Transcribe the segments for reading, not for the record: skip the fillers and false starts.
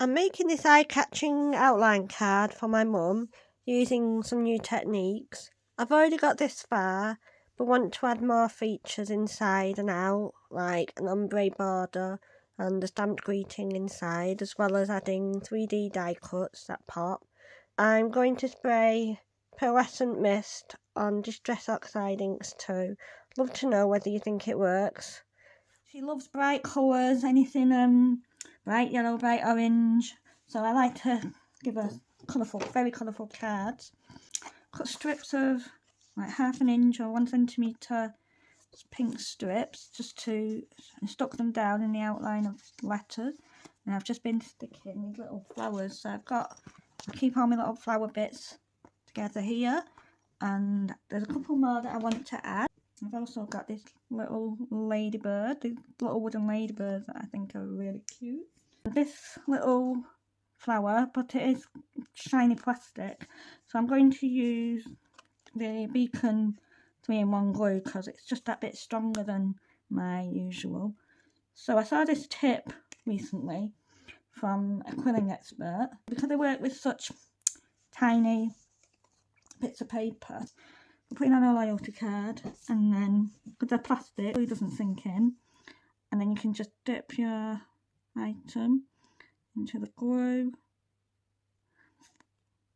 I'm making this eye-catching outline card for my mum using some new techniques. I've already got this far, but want to add more features inside and out, like an ombre border and a stamped greeting inside, as well as adding 3D die cuts that pop. I'm going to spray pearlescent mist on Distress Oxide inks too. Love to know whether you think it works. She loves bright colours, anything bright yellow, bright orange. So I like to give her colourful, very colourful cards. Cut strips of like 1/2 inch or 1 centimetre pink strips just to stuck them down in the outline of the letters. And I've just been sticking these little flowers. So I keep all my little flower bits together here. And there's a couple more that I want to add. I've also got this little ladybird, these little wooden ladybirds that I think are really cute. This little flower, but it is shiny plastic, so I'm going to use the Beacon 3-in-1 glue because it's just that bit stronger than my usual. So I saw this tip recently from a quilling expert. Because I work with such tiny bits of paper, I'm putting on a loyalty card, and then with the plastic, glue doesn't sink in, and then you can just dip your item into the glue,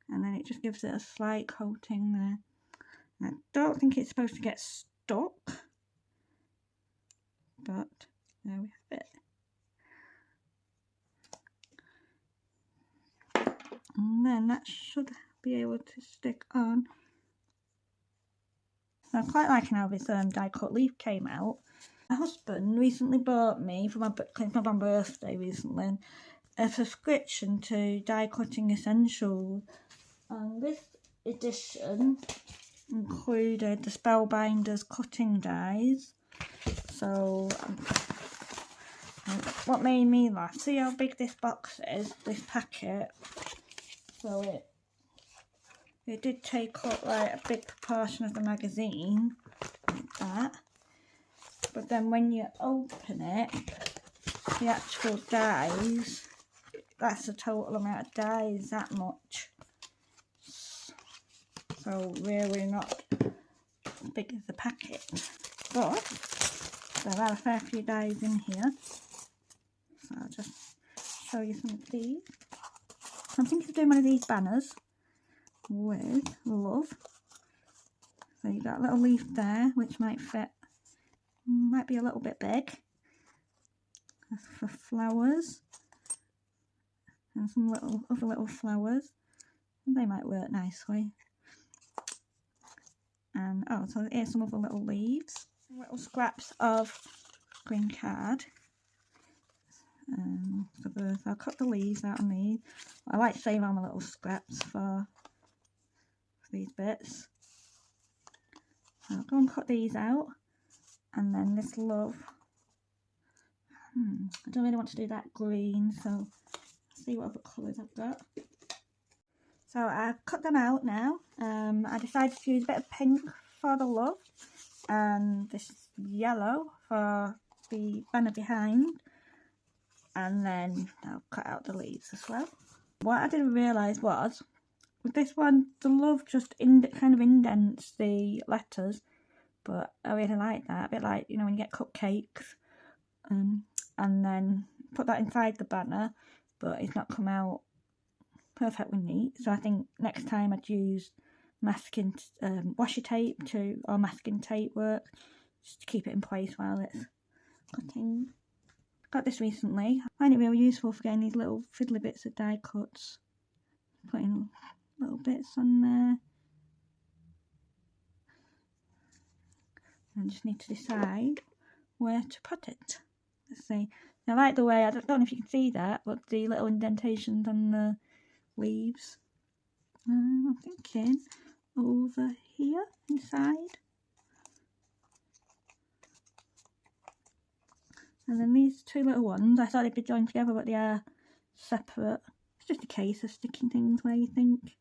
and then it just gives it a slight coating there. And I don't think it's supposed to get stuck, but there we have it. And then that should be able to stick on. I'm quite liking how this die cut leaf came out. My husband recently bought me for my birthday recently a subscription to die cutting essentials, and this edition included the Spellbinders cutting dies. So what made me laugh, see how big this box is, this packet. So it did take up like a big proportion of the magazine, like that. But then when you open it, the actual dies, that's the total amount of dies, that much. So really not as big as the packet. But there are a fair few dies in here. So I'll just show you some of these. I'm thinking of doing one of these banners with love. So you've got a little leaf there which might fit, might be a little bit big. That's for flowers, and some other little flowers, and they might work nicely. And oh, so here's some other little leaves, some little scraps of green card. So I'll cut the leaves out on these. I like to save all my little scraps for these bits. So I'll go and cut these out, and then this love. I don't really want to do that green, so let's see what other colours I've got. So I've cut them out now. I decided to use a bit of pink for the love, and this yellow for the banner behind, and then I'll cut out the leaves as well. What I didn't realise was, with this one, the love just kind of indents the letters, but I really like that. A bit like, you know, when you get cupcakes, and then put that inside the banner, but it's not come out perfectly neat. So I think next time I'd use masking washi tape or masking tape work, just to keep it in place while it's cutting. Got this recently. I find it really useful for getting these little fiddly bits of die cuts. Putting little bits on there. I just need to decide where to put it. Let's see. I like the way, I don't know if you can see that, but the little indentations on the leaves. I'm thinking over here inside. And then these two little ones, I thought they'd be joined together, but they are separate. It's just a case of sticking things where you think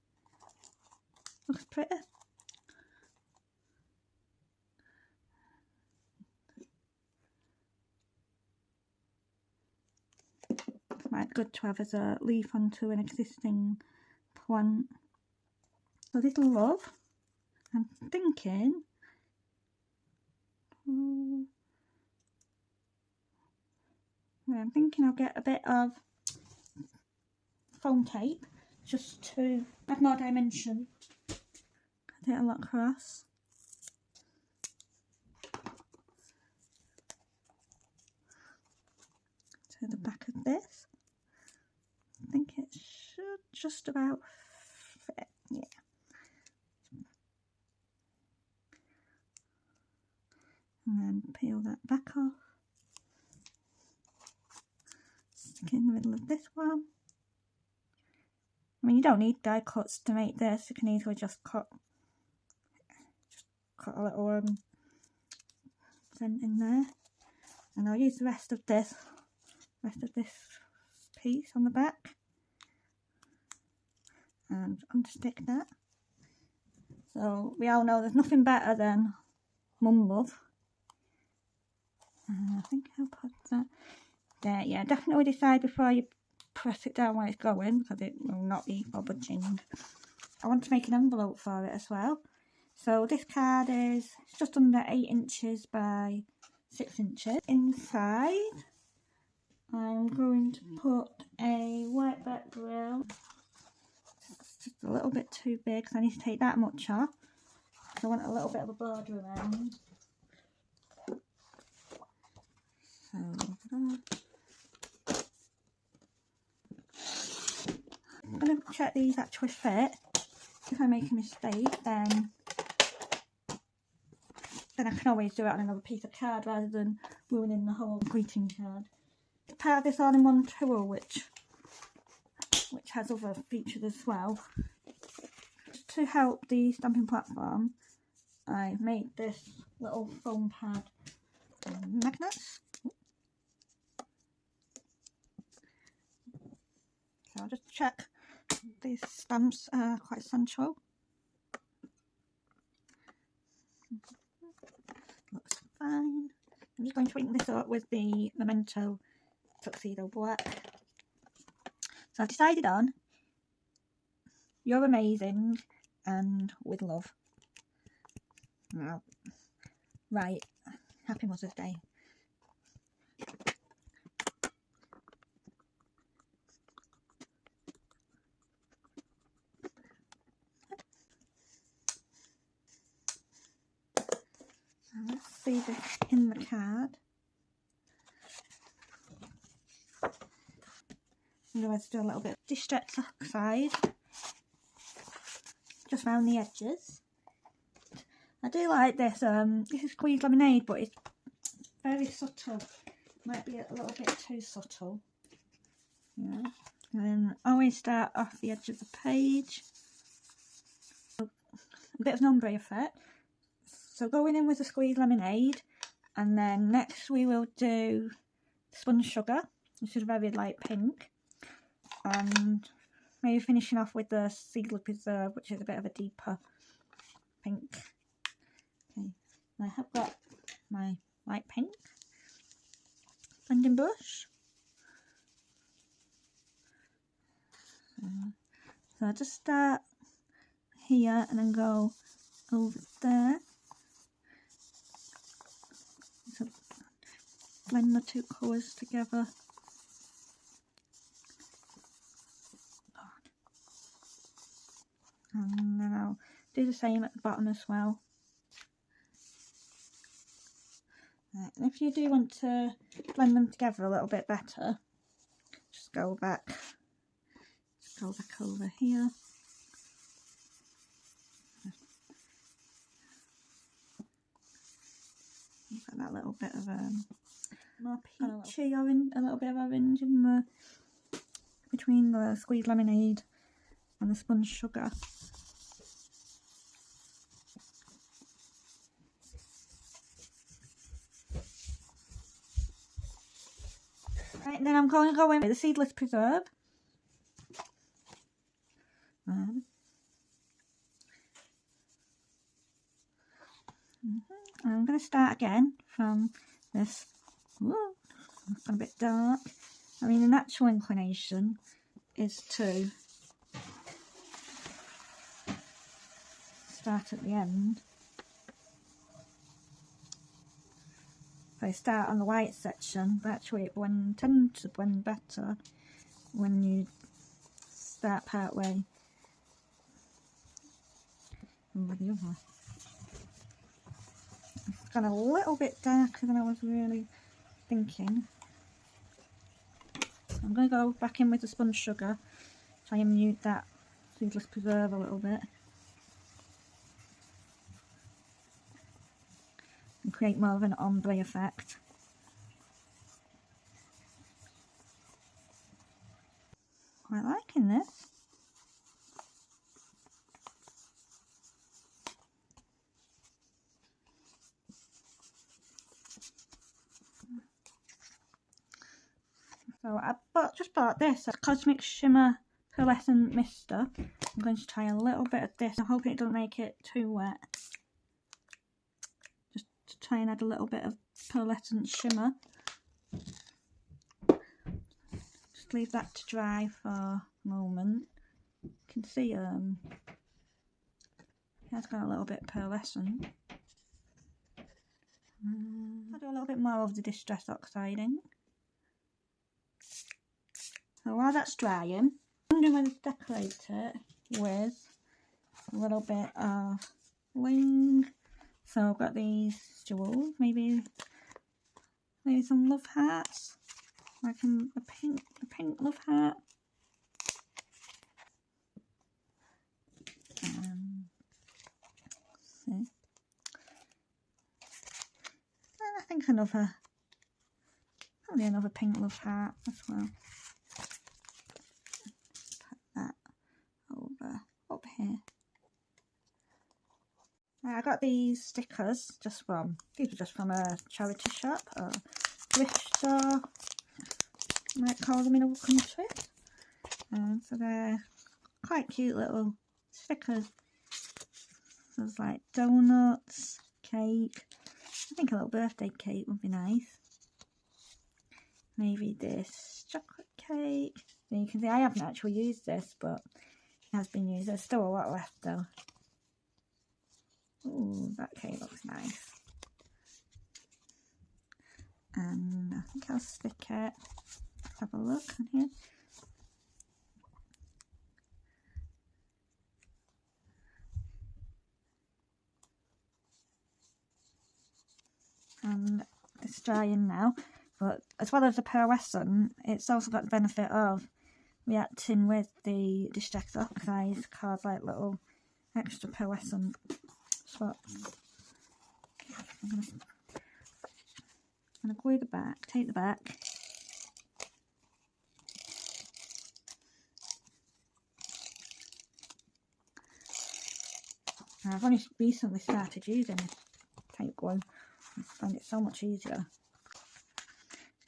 looks pretty. My quite good to have as a leaf onto an existing plant. So little love, I'm thinking I'll get a bit of foam tape just to add more dimension. Cut it a lot across. To the back of this. I think it should just about fit, yeah. And then peel that back off. Stick it in the middle of this one. I mean, you don't need die cuts to make this. You can easily just cut a little dent in there. And I'll use the rest of this piece on the back and unstick that. So we all know there's nothing better than mum love. I think I'll put that there. Yeah, definitely decide before you press it down where it's going, because it will not be budging. I want to make an envelope for it as well. So this card is just under 8 inches by 6 inches. Inside I'm going to put a white background. It's just a little bit too big, so I need to take that much off. I want a little bit of a border around. So I'm going to check these actually fit. If I make a mistake, then I can always do it on another piece of card rather than ruining the whole greeting card. Part of this all-in-one tool, which has other features as well. To help the stamping platform, I've made this little foam pad magnets. So I'll just check these stamps are quite essential. Looks fine. I'm just going to ink this up with the Memento Tuxedo Black. So I've decided on You're Amazing and With Love. Now, right, happy Mother's Day. Let's see this in the card. Otherwise, do a little bit of distress oxide just around the edges. I do like this. This is squeezed lemonade, but it's very subtle. Might be a little bit too subtle. Yeah. And then always start off the edge of the page. A bit of an ombre effect. So going in with the squeezed lemonade, and then next we will do spun sugar, which is a very light pink, and maybe finishing off with the seedless preserve, which is a bit of a deeper pink. Okay, I have got my light pink blending brush. So I just start here and then go over there. So blend the two colours together. And then I'll do the same at the bottom as well. And if you do want to blend them together a little bit better, just go back over here. You've got that little bit of more peachy orange, a little bit of orange in the between the squeezed lemonade and the spun sugar. Right, and then I'm going to go in with the seedless preserve. I'm going to start again from this. Ooh, it's gone a bit dark. I mean, the natural inclination is to start at the end. So I start on the white section, but actually it tends to blend better when you start part way over the other. It's gone a little bit darker than I was really thinking. So I'm going to go back in with the spun sugar, try and mute that seedless preserve a little bit. And create more of an ombre effect. Quite liking this. So I just bought this, a Cosmic Shimmer Pearlescent Mister. I'm going to try a little bit of this. I'm hoping it doesn't make it too wet. Just to try and add a little bit of pearlescent shimmer. Just leave that to dry for a moment. You can see it has got a little bit pearlescent. I'll do a little bit more of the Distress Oxiding. So while that's drying, I'm going to decorate it with a little bit of wing. So I've got these jewels, maybe some love hearts, like the pink love heart. See. And I think probably another pink love heart as well. Put that over up here. I got these stickers these were just from a charity shop or thrift store, you might call them in other countries. So they're quite cute little stickers. So there's like donuts, cake. I think a little birthday cake would be nice. Maybe this chocolate cake. So you can see I haven't actually used this, but it has been used. There's still a lot left though. Ooh, that cake looks nice. And I think I'll stick it. Let's have a look on here. And it's drying now, but as well as the pearlescent, it's also got the benefit of reacting with the Distress Oxide, cause like little extra pearlescent spots. I'm gonna glue the back, take the back. Now, I've only recently started using this type glue. I find it so much easier.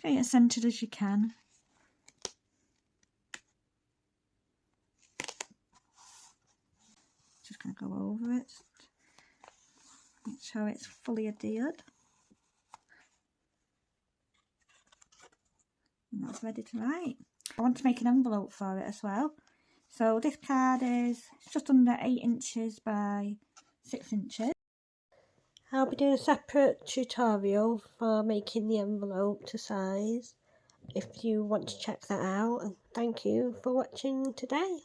Get it as centred as you can. Just going to go over it. Make sure it's fully adhered. And that's ready to write. I want to make an envelope for it as well. So this card is just under 8 inches by 6 inches. I'll be doing a separate tutorial for making the envelope to size if you want to check that out, and thank you for watching today.